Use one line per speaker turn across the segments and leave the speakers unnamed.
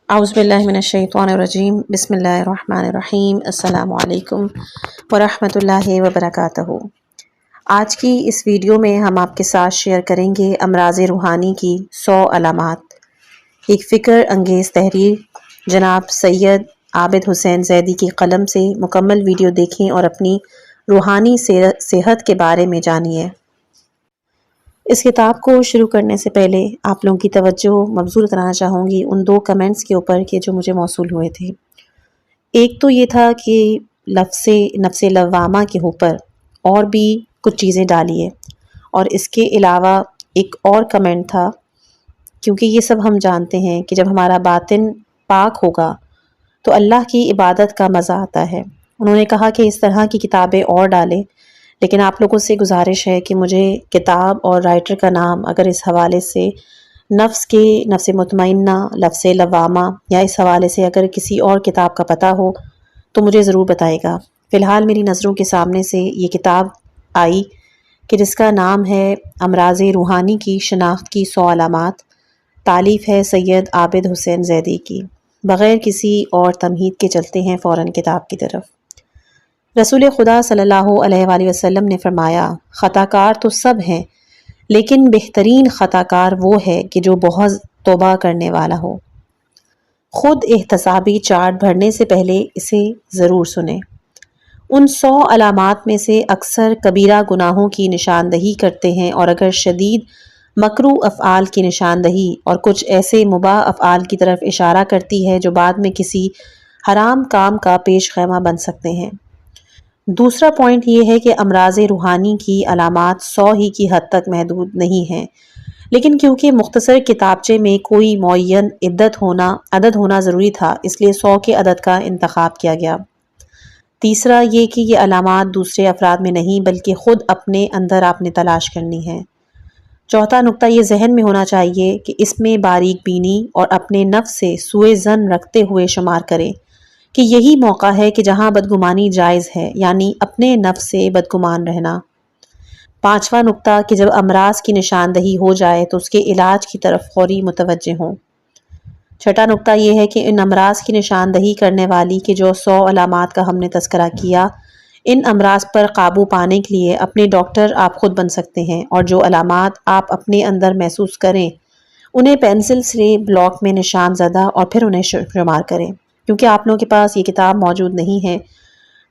اعوذ باللہ من الشیطان الرجیم بسم اللہ الرحمن الرحیم السلام علیکم ورحمۃ اللہ وبرکاتہ۔ آج کی اس ویڈیو میں ہم آپ کے ساتھ شیئر کریں گے امراض روحانی کی 100 علامات۔ ایک فکر انگیز تحریر جناب سید عابد حسین زیدی کی قلم سے مکمل ویڈیو دیکھیں اور اپنی روحانی صحت کے بارے میں جانیے۔ اس کتاب کو شروع کرنے سے پہلے آپ لوگوں کی توجہ مبذول کرانا چاہوں گی ان 2 کمنٹس کے اوپر کہ جو مجھے موصول ہوئے تھے۔ ایک تو یہ تھا کہ نفس لوامہ کے اوپر اور بھی کچھ چیزیں ڈالیے، اور اس کے علاوہ ایک اور کمنٹ تھا کیونکہ یہ سب ہم جانتے ہیں کہ جب ہمارا باطن پاک ہوگا تو اللہ کی عبادت کا مزہ آتا ہے۔ انہوں نے کہا کہ اس طرح کی کتابیں اور ڈالیں، لیکن آپ لوگوں سے گزارش ہے کہ مجھے کتاب اور رائٹر کا نام اگر اس حوالے سے نفس مطمئنہ، لفظ لوامہ یا اس حوالے سے اگر کسی اور کتاب کا پتہ ہو تو مجھے ضرور بتائے گا۔ فی الحال میری نظروں کے سامنے سے یہ کتاب آئی کہ جس کا نام ہے امراض روحانی کی شناخت کی 100 علامات، تالیف ہے سید عابد حسین زیدی کی۔ بغیر کسی اور تمہید کے چلتے ہیں فوراً کتاب کی طرف۔ رسول خدا صلی اللہ علیہ وآلہ وسلم نے فرمایا، خطا کار تو سب ہیں لیکن بہترین خطا کار وہ ہے کہ جو بہت توبہ کرنے والا ہو۔ خود احتسابی چارٹ بھرنے سے پہلے اسے ضرور سنیں۔ ان 100 علامات میں سے اکثر کبیرہ گناہوں کی نشاندہی کرتے ہیں، اور اگر شدید مکروہ افعال کی نشاندہی اور کچھ ایسے مباح افعال کی طرف اشارہ کرتی ہے جو بعد میں کسی حرام کام کا پیش خیمہ بن سکتے ہیں۔ دوسرا پوائنٹ یہ ہے کہ امراض روحانی کی علامات 100 ہی کی حد تک محدود نہیں ہیں، لیکن کیونکہ مختصر کتابچے میں کوئی معین عدد ہونا ضروری تھا، اس لیے 100 کے عدد کا انتخاب کیا گیا۔ تیسرا یہ کہ یہ علامات دوسرے افراد میں نہیں بلکہ خود اپنے اندر آپ نے تلاش کرنی ہے۔ چوتھا نقطہ یہ ذہن میں ہونا چاہیے کہ اس میں باریک بینی اور اپنے نفس سے سوء ظن رکھتے ہوئے شمار کریں کہ یہی موقع ہے کہ جہاں بدگمانی جائز ہے، یعنی اپنے نفس سے بدگمان رہنا۔ پانچواں نقطہ کہ جب امراض کی نشاندہی ہو جائے تو اس کے علاج کی طرف فوری متوجہ ہوں۔ چھٹا نقطہ یہ ہے کہ ان امراض کی نشاندہی کرنے والی کہ جو 100 علامات کا ہم نے تذکرہ کیا، ان امراض پر قابو پانے کے لیے اپنے ڈاکٹر آپ خود بن سکتے ہیں، اور جو علامات آپ اپنے اندر محسوس کریں انہیں پینسل سے بلاک میں نشان زدہ اور پھر انہیں شمار کریں۔ کیونکہ آپ لوگوں کے پاس یہ کتاب موجود نہیں ہے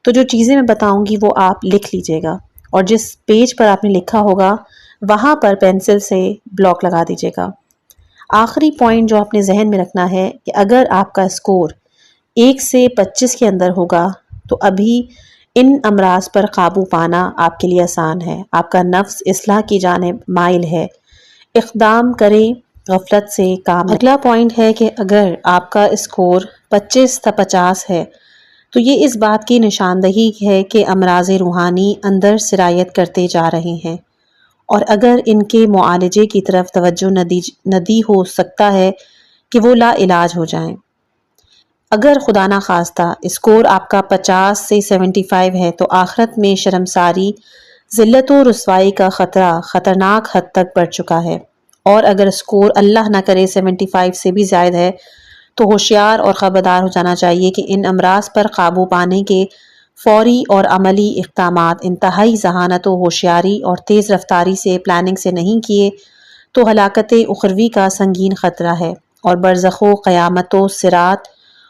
تو جو چیزیں میں بتاؤں گی وہ آپ لکھ لیجئے گا، اور جس پیج پر آپ نے لکھا ہوگا وہاں پر پینسل سے بلاک لگا دیجئے گا۔ آخری پوائنٹ جو آپ نے ذہن میں رکھنا ہے کہ اگر آپ کا اسکور 1 سے 25 کے اندر ہوگا تو ابھی ان امراض پر قابو پانا آپ کے لیے آسان ہے، آپ کا نفس اصلاح کی جانب مائل ہے، اقدام کریں، غفلت سے کام۔ اگلا پوائنٹ ہے کہ اگر آپ کا اسکور 25 تا 50 ہے تو یہ اس بات کی نشاندہی ہے کہ امراض روحانی اندر سرایت کرتے جا رہے ہیں، اور اگر ان کے معالجے کی طرف توجہ ندی ہو سکتا ہے کہ وہ لا علاج ہو جائیں۔ اگر خدا نخواستہ اسکور آپ کا 50 سے 75 ہے تو آخرت میں شرمساری، ذلت و رسوائی کا خطرہ خطرناک حد تک بڑھ چکا ہے، اور اگر اسکور اللہ نہ کرے 75 سے بھی زائد ہے تو ہوشیار اور خبردار ہو جانا چاہیے کہ ان امراض پر قابو پانے کے فوری اور عملی اقدامات انتہائی ذہانت و ہوشیاری اور تیز رفتاری سے پلاننگ سے نہیں کیے تو ہلاکت اخروی کا سنگین خطرہ ہے، اور برزخ و قیامت و صراط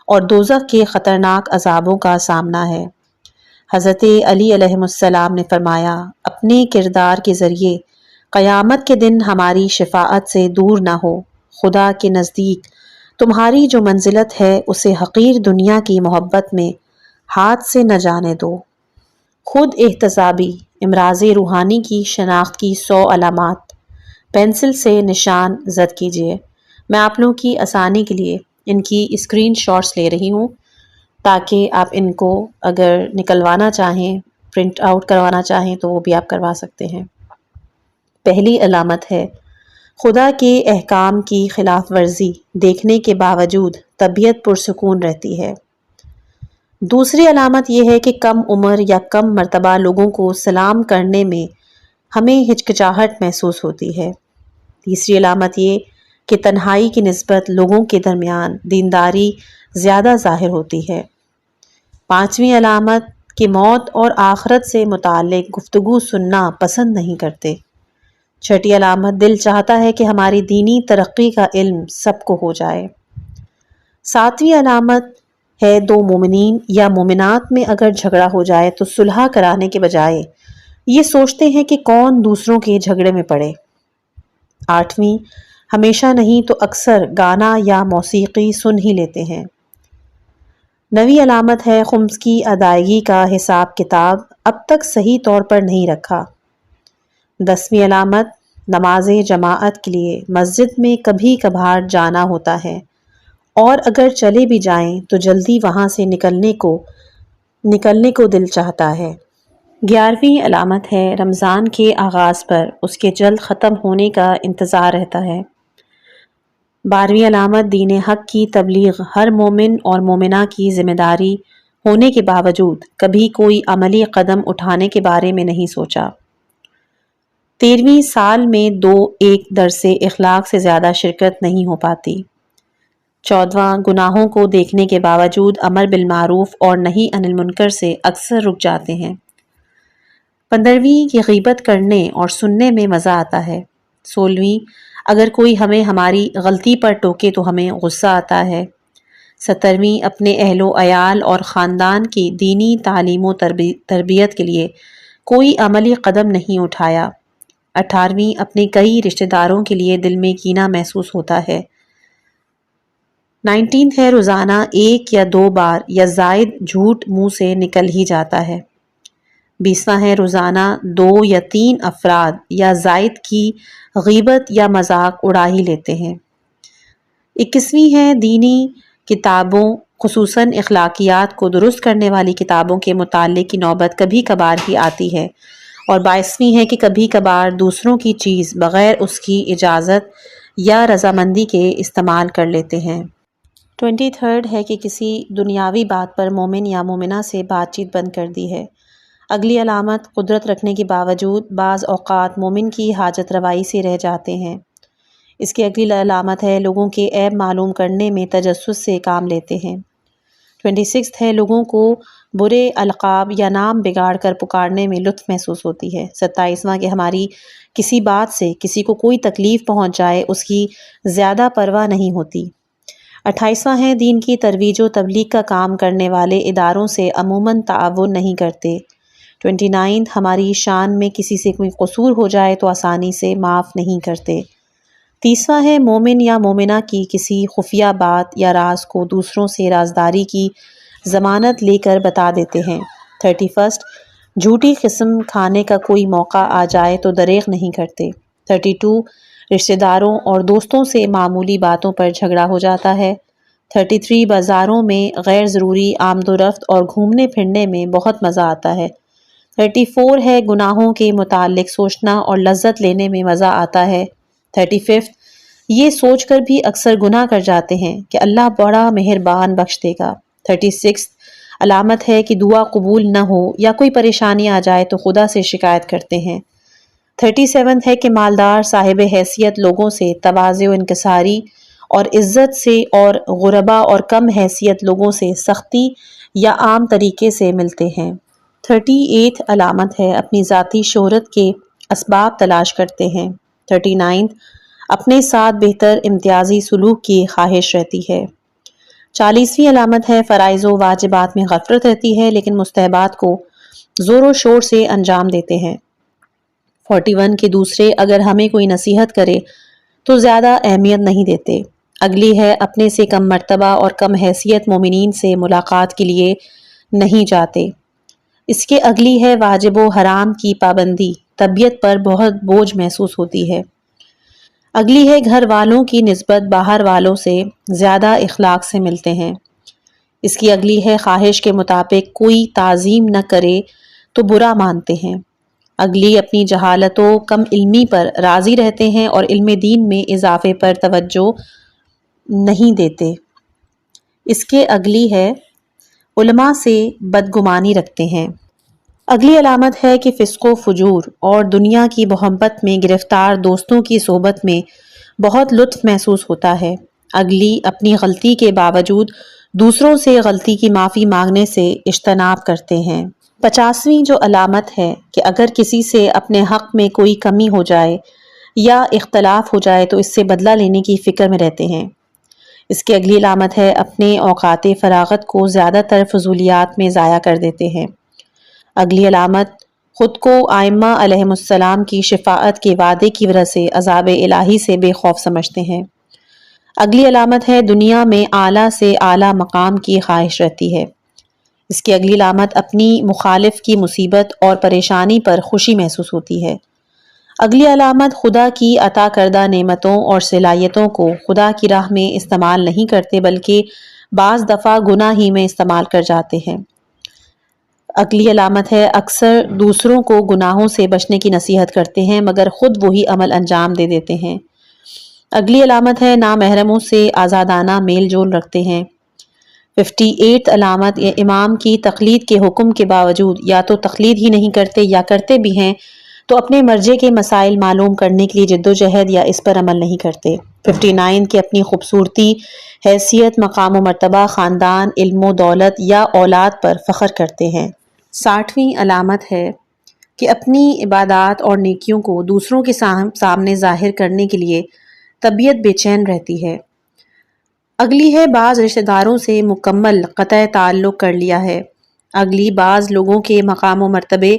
اور دوزخ کے خطرناک عذابوں کا سامنا ہے۔ حضرت علی علیہ السلام نے فرمایا، اپنے کردار کے ذریعے قیامت کے دن ہماری شفاعت سے دور نہ ہو، خدا کے نزدیک تمہاری جو منزلت ہے اسے حقیر دنیا کی محبت میں ہاتھ سے نہ جانے دو۔ خود احتسابی امراض روحانی کی شناخت کی 100 علامات پینسل سے نشان زد کیجیے۔ میں آپ لوگوں کی آسانی کے لیے ان کی اسکرین شاٹس لے رہی ہوں تاکہ آپ ان کو اگر نکلوانا چاہیں، پرنٹ آؤٹ کروانا چاہیں تو وہ بھی آپ کروا سکتے ہیں۔ پہلی علامت ہے خدا کے احکام کی خلاف ورزی دیکھنے کے باوجود طبیعت پرسکون رہتی ہے۔ دوسری علامت یہ ہے کہ کم عمر یا کم مرتبہ لوگوں کو سلام کرنے میں ہمیں ہچکچاہٹ محسوس ہوتی ہے۔ تیسری علامت یہ کہ تنہائی کی نسبت لوگوں کے درمیان دینداری زیادہ ظاہر ہوتی ہے۔ پانچویں علامت کہ موت اور آخرت سے متعلق گفتگو سننا پسند نہیں کرتے۔ چھٹی علامت دل چاہتا ہے کہ ہماری دینی ترقی کا علم سب کو ہو جائے۔ ساتویں علامت ہے دو مومنین یا مومنات میں اگر جھگڑا ہو جائے تو صلح کرانے کے بجائے یہ سوچتے ہیں کہ کون دوسروں کے جھگڑے میں پڑے۔ آٹھویں ہمیشہ نہیں تو اکثر گانا یا موسیقی سن ہی لیتے ہیں۔ نویں علامت ہے خمس کی ادائیگی کا حساب کتاب اب تک صحیح طور پر نہیں رکھا۔ دسویں علامت نماز جماعت کے لیے مسجد میں کبھی کبھار جانا ہوتا ہے اور اگر چلے بھی جائیں تو جلدی وہاں سے نکلنے کو دل چاہتا ہے۔ 11ویں علامت ہے رمضان کے آغاز پر اس کے جلد ختم ہونے کا انتظار رہتا ہے۔ 12ویں علامت دین حق کی تبلیغ ہر مومن اور مومنہ کی ذمہ داری ہونے کے باوجود کبھی کوئی عملی قدم اٹھانے کے بارے میں نہیں سوچا۔ 13ویں سال میں ایک درس اخلاق سے زیادہ شرکت نہیں ہو پاتی۔ 14واں گناہوں کو دیکھنے کے باوجود امر بالمعروف اور نہی عن المنکر سے اکثر رک جاتے ہیں۔ 15ویں کہ غیبت کرنے اور سننے میں مزہ آتا ہے۔ 16ویں اگر کوئی ہمیں ہماری غلطی پر ٹوکے تو ہمیں غصہ آتا ہے۔ 17ویں اپنے اہل و عیال اور خاندان کی دینی تعلیم و تربیت کے لیے کوئی عملی قدم نہیں اٹھایا۔ 18ویں اپنے کئی رشتہ داروں کے لیے دل میں کینہ محسوس ہوتا ہے۔ 19 ہے روزانہ ایک یا دو بار یا زائد جھوٹ منہ سے نکل ہی جاتا ہے۔ 20واں ہے روزانہ 2 یا 3 افراد یا زائد کی غیبت یا مذاق اڑا ہی لیتے ہیں۔ 21ویں ہے دینی کتابوں خصوصاً اخلاقیات کو درست کرنے والی کتابوں کے مطالعے کی نوبت کبھی کبھار ہی آتی ہے۔ اور 22ویں ہے کہ کبھی کبھار دوسروں کی چیز بغیر اس کی اجازت یا رضامندی کے استعمال کر لیتے ہیں۔ 23 ہے کہ کسی دنیاوی بات پر مومن یا مومنہ سے بات چیت بند کر دی ہے۔ اگلی علامت قدرت رکھنے کے باوجود بعض اوقات مومن کی حاجت روائی سے رہ جاتے ہیں۔ اس کی اگلی علامت ہے لوگوں کے عیب معلوم کرنے میں تجسس سے کام لیتے ہیں۔ 26 ہے لوگوں کو برے القاب یا نام بگاڑ کر پکارنے میں لطف محسوس ہوتی ہے۔ 27واں کہ ہماری کسی بات سے کسی کو کوئی تکلیف پہنچ جائے اس کی زیادہ پرواہ نہیں ہوتی۔ 28واں ہے دین کی ترویج و تبلیغ کا کام کرنے والے اداروں سے عموماً تعاون نہیں کرتے۔ 29 ہماری شان میں کسی سے کوئی قصور ہو جائے تو آسانی سے معاف نہیں کرتے۔ 30واں ہے مومن یا مومنہ کی کسی خفیہ بات یا راز کو دوسروں سے رازداری کی ضمانت لے کر بتا دیتے ہیں۔ 31 جھوٹی قسم کھانے کا کوئی موقع آ جائے تو دریغ نہیں کرتے۔ 32 رشتہ داروں اور دوستوں سے معمولی باتوں پر جھگڑا ہو جاتا ہے۔ 33 بازاروں میں غیر ضروری آمد و رفت اور گھومنے پھرنے میں بہت مزہ آتا ہے۔ 34 ہے گناہوں کے متعلق سوچنا اور لذت لینے میں مزہ آتا ہے۔ 35 یہ سوچ کر بھی اکثر گناہ کر جاتے ہیں کہ اللہ بڑا مہربان بخش دے گا۔ 36 علامت ہے کہ دعا قبول نہ ہو یا کوئی پریشانی آ جائے تو خدا سے شکایت کرتے ہیں۔ 37 ہے کہ مالدار صاحب حیثیت لوگوں سے تواضع و انکساری اور عزت سے اور غربا اور کم حیثیت لوگوں سے سختی یا عام طریقے سے ملتے ہیں۔ 38 علامت ہے اپنی ذاتی شہرت کے اسباب تلاش کرتے ہیں۔ 39 اپنے ساتھ بہتر امتیازی سلوک کی خواہش رہتی ہے۔ 40ویں علامت ہے فرائض و واجبات میں غفلت رہتی ہے لیکن مستحبات کو زور و شور سے انجام دیتے ہیں۔ 41 کے دوسرے اگر ہمیں کوئی نصیحت کرے تو زیادہ اہمیت نہیں دیتے۔ اگلی ہے اپنے سے کم مرتبہ اور کم حیثیت مومنین سے ملاقات کے لیے نہیں جاتے۔ اس کے اگلی ہے واجب و حرام کی پابندی، طبیعت پر بہت بوجھ محسوس ہوتی ہے۔ اگلی ہے گھر والوں کی نسبت باہر والوں سے زیادہ اخلاق سے ملتے ہیں۔ اس کی اگلی ہے خواہش کے مطابق کوئی تعظیم نہ کرے تو برا مانتے ہیں۔ اگلی اپنی جہالت و کم علمی پر راضی رہتے ہیں اور علم دین میں اضافے پر توجہ نہیں دیتے۔ اس کے اگلی ہے علماء سے بدگمانی رکھتے ہیں۔ اگلی علامت ہے کہ فسق و فجور اور دنیا کی محبت میں گرفتار دوستوں کی صحبت میں بہت لطف محسوس ہوتا ہے۔ اگلی اپنی غلطی کے باوجود دوسروں سے غلطی کی معافی مانگنے سے اجتناب کرتے ہیں۔ 50ویں جو علامت ہے کہ اگر کسی سے اپنے حق میں کوئی کمی ہو جائے یا اختلاف ہو جائے تو اس سے بدلہ لینے کی فکر میں رہتے ہیں۔ اس کی اگلی علامت ہے اپنے اوقات فراغت کو زیادہ تر فضولیات میں ضائع کر دیتے ہیں۔ اگلی علامت خود کو ائمہ علیہم السلام کی شفاعت کے وعدے کی وجہ سے عذاب الہی سے بے خوف سمجھتے ہیں۔ اگلی علامت ہے دنیا میں اعلیٰ سے اعلیٰ مقام کی خواہش رہتی ہے۔ اس کی اگلی علامت اپنی مخالف کی مصیبت اور پریشانی پر خوشی محسوس ہوتی ہے۔ اگلی علامت خدا کی عطا کردہ نعمتوں اور صلاحیتوں کو خدا کی راہ میں استعمال نہیں کرتے بلکہ بعض دفعہ گناہ ہی میں استعمال کر جاتے ہیں۔ اگلی علامت ہے اکثر دوسروں کو گناہوں سے بچنے کی نصیحت کرتے ہیں مگر خود وہی عمل انجام دے دیتے ہیں۔ اگلی علامت ہے نامحرموں سے آزادانہ میل جول رکھتے ہیں۔ 58 علامت امام کی تقلید کے حکم کے باوجود یا تو تقلید ہی نہیں کرتے یا کرتے بھی ہیں تو اپنے مرجع کے مسائل معلوم کرنے کے لیے جدوجہد یا اس پر عمل نہیں کرتے۔ 59 کہ اپنی خوبصورتی، حیثیت، مقام و مرتبہ، خاندان، علم و دولت یا اولاد پر فخر کرتے ہیں۔ 60ویں علامت ہے کہ اپنی عبادات اور نیکیوں کو دوسروں کے سامنے ظاہر کرنے کے لیے طبیعت بے چین رہتی ہے۔ اگلی ہے بعض رشتہ داروں سے مکمل قطع تعلق کر لیا ہے۔ اگلی بعض لوگوں کے مقام و مرتبے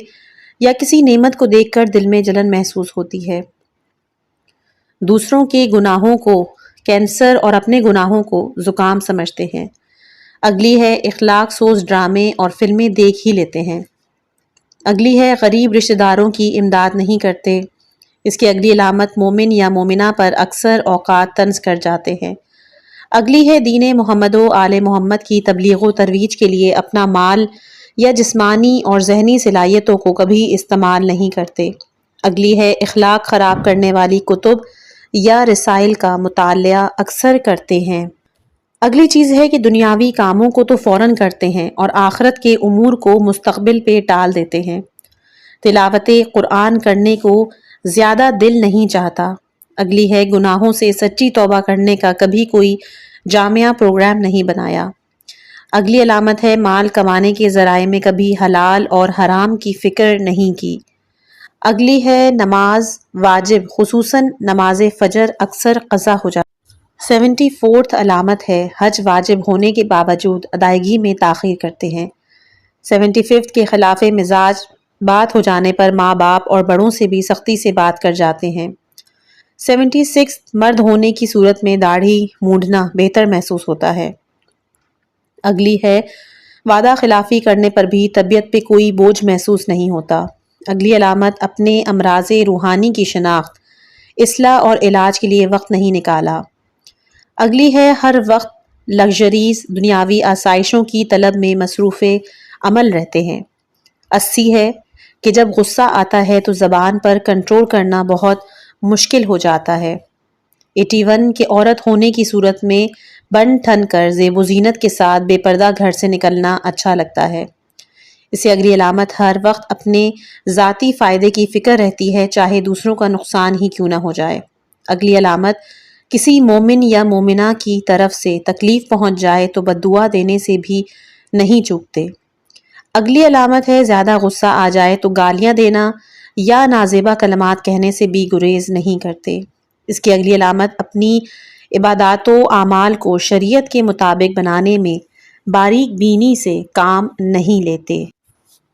یا کسی نعمت کو دیکھ کر دل میں جلن محسوس ہوتی ہے۔ دوسروں کے گناہوں کو کینسر اور اپنے گناہوں کو زکام سمجھتے ہیں۔ اگلی ہے اخلاق سوز ڈرامے اور فلمیں دیکھ ہی لیتے ہیں۔ اگلی ہے غریب رشتہ داروں کی امداد نہیں کرتے۔ اس کی اگلی علامت مومن یا مومنہ پر اکثر اوقات طنز کر جاتے ہیں۔ اگلی ہے دین محمد و آل محمد کی تبلیغ و ترویج کے لیے اپنا مال یا جسمانی اور ذہنی صلاحیتوں کو کبھی استعمال نہیں کرتے۔ اگلی ہے اخلاق خراب کرنے والی کتب یا رسائل کا مطالعہ اکثر کرتے ہیں۔ اگلی چیز ہے کہ دنیاوی کاموں کو تو فوراً کرتے ہیں اور آخرت کے امور کو مستقبل پہ ٹال دیتے ہیں۔ تلاوت قرآن کرنے کو زیادہ دل نہیں چاہتا۔ اگلی ہے گناہوں سے سچی توبہ کرنے کا کبھی کوئی جامعہ پروگرام نہیں بنایا۔ اگلی علامت ہے مال کمانے کے ذرائع میں کبھی حلال اور حرام کی فکر نہیں کی۔ اگلی ہے نماز واجب خصوصاً نماز فجر اکثر قضا ہو جاتی۔ 74 علامت ہے حج واجب ہونے کے باوجود ادائیگی میں تاخیر کرتے ہیں۔ 75 کے خلاف مزاج بات ہو جانے پر ماں باپ اور بڑوں سے بھی سختی سے بات کر جاتے ہیں۔ 76 مرد ہونے کی صورت میں داڑھی مونڈنا بہتر محسوس ہوتا ہے۔ اگلی ہے وعدہ خلافی کرنے پر بھی طبیعت پہ کوئی بوجھ محسوس نہیں ہوتا۔ اگلی علامت اپنے امراض روحانی کی شناخت، اصلاح اور علاج کے لیے وقت نہیں نکالا۔ اگلی ہے ہر وقت لگژریز دنیاوی آسائشوں کی طلب میں مصروف عمل رہتے ہیں۔ 80 ہے کہ جب غصہ آتا ہے تو زبان پر کنٹرول کرنا بہت مشکل ہو جاتا ہے۔ 81 کہ عورت ہونے کی صورت میں بن ٹھن کر زیب و زینت کے ساتھ بے پردہ گھر سے نکلنا اچھا لگتا ہے۔ اس سے اگلی علامت ہر وقت اپنے ذاتی فائدے کی فکر رہتی ہے چاہے دوسروں کا نقصان ہی کیوں نہ ہو جائے۔ اگلی علامت کسی مومن یا مومنہ کی طرف سے تکلیف پہنچ جائے تو بددعا دینے سے بھی نہیں چوکتے۔ اگلی علامت ہے زیادہ غصہ آ جائے تو گالیاں دینا یا نازیبا کلمات کہنے سے بھی گریز نہیں کرتے۔ اس کی اگلی علامت اپنی عبادات و اعمال کو شریعت کے مطابق بنانے میں باریک بینی سے کام نہیں لیتے۔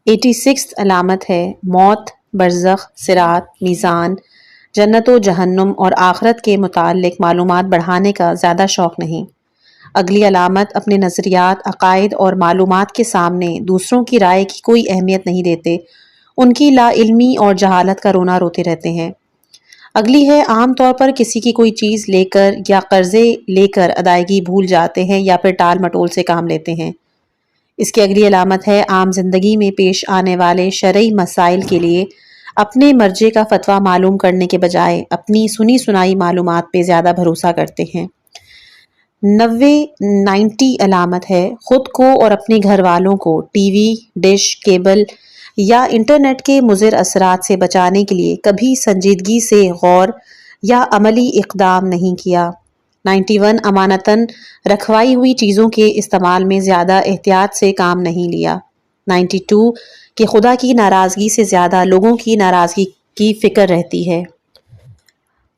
86 علامت ہے موت، برزخ، صراط، میزان، جنت و جہنم اور آخرت کے متعلق معلومات بڑھانے کا زیادہ شوق نہیں۔ اگلی علامت اپنے نظریات، عقائد اور معلومات کے سامنے دوسروں کی رائے کی کوئی اہمیت نہیں دیتے، ان کی لا علمی اور جہالت کا رونا روتے رہتے ہیں۔ اگلی ہے عام طور پر کسی کی کوئی چیز لے کر یا قرضے لے کر ادائیگی بھول جاتے ہیں یا پھر ٹال مٹول سے کام لیتے ہیں۔ اس کی اگلی علامت ہے عام زندگی میں پیش آنے والے شرعی مسائل کے لیے اپنے مرجع کا فتویٰ معلوم کرنے کے بجائے اپنی سنی سنائی معلومات پہ زیادہ بھروسہ کرتے ہیں۔ 90 علامت ہے خود کو اور اپنے گھر والوں کو ٹی وی، ڈش، کیبل یا انٹرنیٹ کے مضر اثرات سے بچانے کے لیے کبھی سنجیدگی سے غور یا عملی اقدام نہیں کیا۔ 91 امانتاً رکھوائی ہوئی چیزوں کے استعمال میں زیادہ احتیاط سے کام نہیں لیا۔ 92 کہ خدا کی ناراضگی سے زیادہ لوگوں کی ناراضگی کی فکر رہتی ہے۔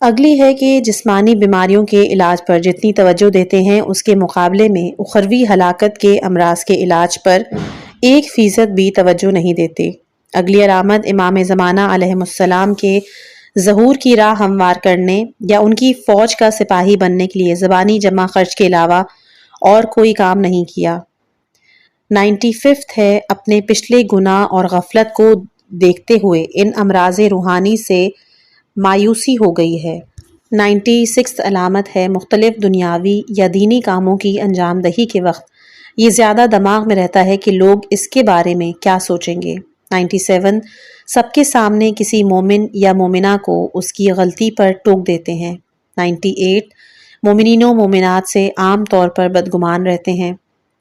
اگلی ہے کہ جسمانی بیماریوں کے علاج پر جتنی توجہ دیتے ہیں اس کے مقابلے میں اخروی ہلاکت کے امراض کے علاج پر 1% بھی توجہ نہیں دیتے۔ اگلی علامت امام زمانہ علیہ السلام کے ظہور کی راہ ہموار کرنے یا ان کی فوج کا سپاہی بننے کے لیے زبانی جمع خرچ کے علاوہ اور کوئی کام نہیں کیا۔ 95 ہے اپنے پچھلے گناہ اور غفلت کو دیکھتے ہوئے ان امراض روحانی سے مایوسی ہو گئی ہے۔ 96 علامت ہے مختلف دنیاوی یا دینی کاموں کی انجام دہی کے وقت یہ زیادہ دماغ میں رہتا ہے کہ لوگ اس کے بارے میں کیا سوچیں گے۔ 97 سب کے سامنے کسی مومن یا مومنہ کو اس کی غلطی پر ٹوک دیتے ہیں۔ 98 مومنین و مومنات سے عام طور پر بدگمان رہتے ہیں۔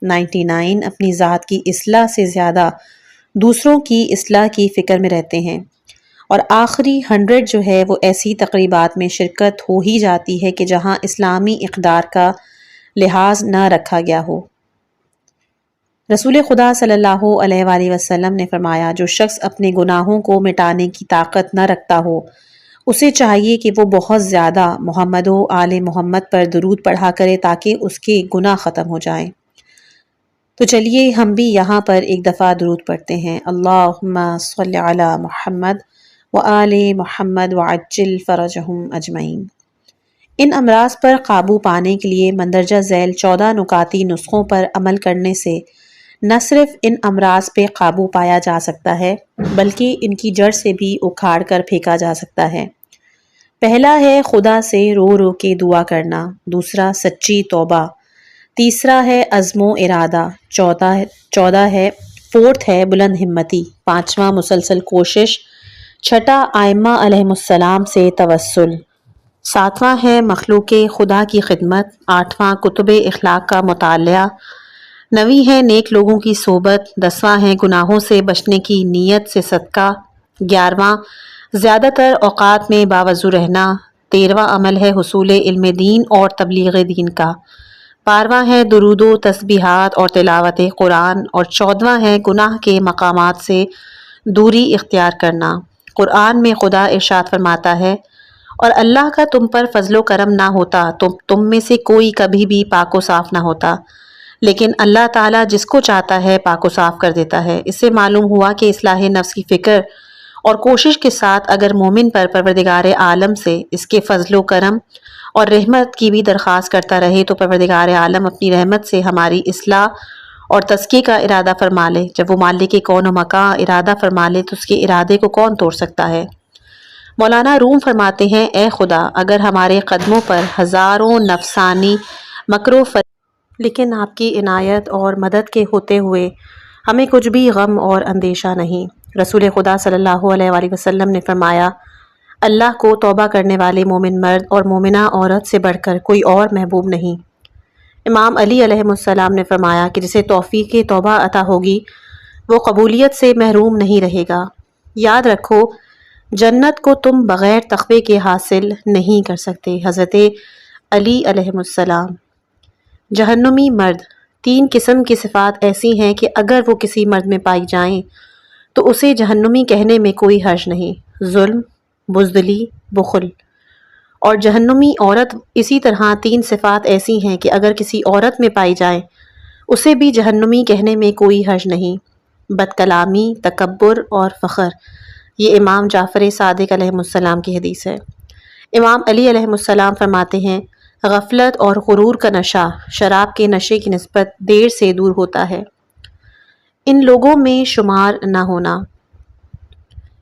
99 اپنی ذات کی اصلاح سے زیادہ دوسروں کی اصلاح کی فکر میں رہتے ہیں۔ اور آخری 100 جو ہے وہ ایسی تقریبات میں شرکت ہو ہی جاتی ہے کہ جہاں اسلامی اقدار کا لحاظ نہ رکھا گیا ہو۔ رسول خدا صلی اللہ علیہ وآلہ وسلم نے فرمایا جو شخص اپنے گناہوں کو مٹانے کی طاقت نہ رکھتا ہو اسے چاہیے کہ وہ بہت زیادہ محمد و آل محمد پر درود پڑھا کرے تاکہ اس کے گناہ ختم ہو جائیں۔ تو چلیے ہم بھی یہاں پر ایک دفعہ درود پڑھتے ہیں۔ اللہم صلی علی محمد وآل محمد وعجل فرجہم اجمعین۔ ان امراض پر قابو پانے کے لیے مندرجہ ذیل 14 نکاتی نسخوں پر عمل کرنے سے نہ صرف ان امراض پہ قابو پایا جا سکتا ہے بلکہ ان کی جڑ سے بھی اکھاڑ کر پھینکا جا سکتا ہے۔ پہلا ہے خدا سے رو رو کے دعا کرنا، دوسرا سچی توبہ، تیسرا ہے عزم و ارادہ، چوتھا ہے بلند ہمتی، پانچواں مسلسل کوشش، چھٹا ائمہ علیہم السلام سے توسل، ساتواں ہے مخلوق خدا کی خدمت، آٹھواں کتب اخلاق کا مطالعہ، نویں ہے نیک لوگوں کی صحبت، دسواں ہے گناہوں سے بچنے کی نیت سے صدقہ، 11واں زیادہ تر اوقات میں باوضو رہنا، 13واں عمل ہے حصول علم دین اور تبلیغ دین کا، 12واں ہے درود و تسبیحات اور تلاوت قرآن، اور 14واں ہے گناہ کے مقامات سے دوری اختیار کرنا۔ قرآن میں خدا ارشاد فرماتا ہے اور اللہ کا تم پر فضل و کرم نہ ہوتا تو تم میں سے کوئی کبھی بھی پاک و صاف نہ ہوتا، لیکن اللہ تعالیٰ جس کو چاہتا ہے پاک و صاف کر دیتا ہے۔ اس سے معلوم ہوا کہ اصلاح نفس کی فکر اور کوشش کے ساتھ اگر مومن پر پروردگار عالم سے اس کے فضل و کرم اور رحمت کی بھی درخواست کرتا رہے تو پروردگار عالم اپنی رحمت سے ہماری اصلاح اور تزکیے کا ارادہ فرما لے۔ جب وہ مالک کون و مکان ارادہ فرما لے تو اس کے ارادے کو کون توڑ سکتا ہے؟ مولانا روم فرماتے ہیں اے خدا اگر ہمارے قدموں پر ہزاروں نفسانی مکر و فریب لیکن آپ کی عنایت اور مدد کے ہوتے ہوئے ہمیں کچھ بھی غم اور اندیشہ نہیں۔ رسول خدا صلی اللہ علیہ وآلہ وسلم نے فرمایا اللہ کو توبہ کرنے والے مومن مرد اور مومنہ عورت سے بڑھ کر کوئی اور محبوب نہیں۔ امام علی علیہ السلام نے فرمایا کہ جسے توفیق توبہ عطا ہوگی وہ قبولیت سے محروم نہیں رہے گا۔ یاد رکھو جنت کو تم بغیر تقوی کے حاصل نہیں کر سکتے۔ حضرت علی علیہ السلام۔ جہنمی مرد، 3 قسم کی صفات ایسی ہیں کہ اگر وہ کسی مرد میں پائی جائیں تو اسے جہنمی کہنے میں کوئی حرج نہیں، ظلم، بزدلی، بخل۔ اور جہنمی عورت اسی طرح 3 صفات ایسی ہیں کہ اگر کسی عورت میں پائی جائیں اسے بھی جہنمی کہنے میں کوئی حرج نہیں، بد کلامی، تکبر اور فخر۔ یہ امام جعفر صادق علیہ السلام کی حدیث ہے۔ امام علی علیہ السلام فرماتے ہیں غفلت اور غرور کا نشہ شراب کے نشے کی نسبت دیر سے دور ہوتا ہے، ان لوگوں میں شمار نہ ہونا۔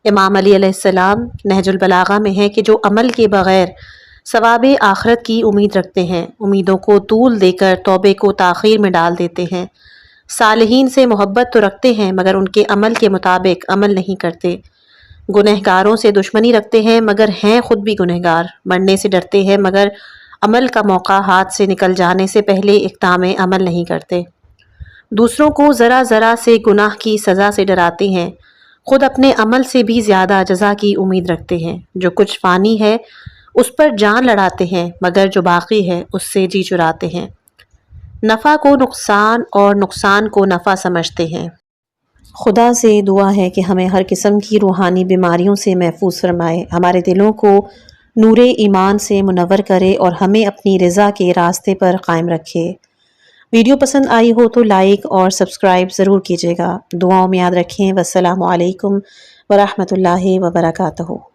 امام علی علیہ السلام نہج البلاغہ میں ہے کہ جو عمل کے بغیر ثواب آخرت کی امید رکھتے ہیں امیدوں کو طول دے کر توبے کو تاخیر میں ڈال دیتے ہیں۔ صالحین سے محبت تو رکھتے ہیں مگر ان کے عمل کے مطابق عمل نہیں کرتے، گنہگاروں سے دشمنی رکھتے ہیں مگر ہیں خود بھی گنہگار، مرنے سے ڈرتے ہیں مگر عمل کا موقع ہاتھ سے نکل جانے سے پہلے اقدام عمل نہیں کرتے، دوسروں کو ذرا ذرا سے گناہ کی سزا سے ڈراتے ہیں، خود اپنے عمل سے بھی زیادہ جزا کی امید رکھتے ہیں۔ جو کچھ فانی ہے اس پر جان لڑاتے ہیں مگر جو باقی ہے اس سے جی چراتے ہیں، نفع کو نقصان اور نقصان کو نفع سمجھتے ہیں۔ خدا سے دعا ہے کہ ہمیں ہر قسم کی روحانی بیماریوں سے محفوظ فرمائے، ہمارے دلوں کو نور ایمان سے منور کرے اور ہمیں اپنی رضا کے راستے پر قائم رکھے۔ ویڈیو پسند آئی ہو تو لائک اور سبسکرائب ضرور کیجیے گا۔ دعاؤں میں یاد رکھیں۔ والسلام علیکم ورحمۃ اللہ وبرکاتہ۔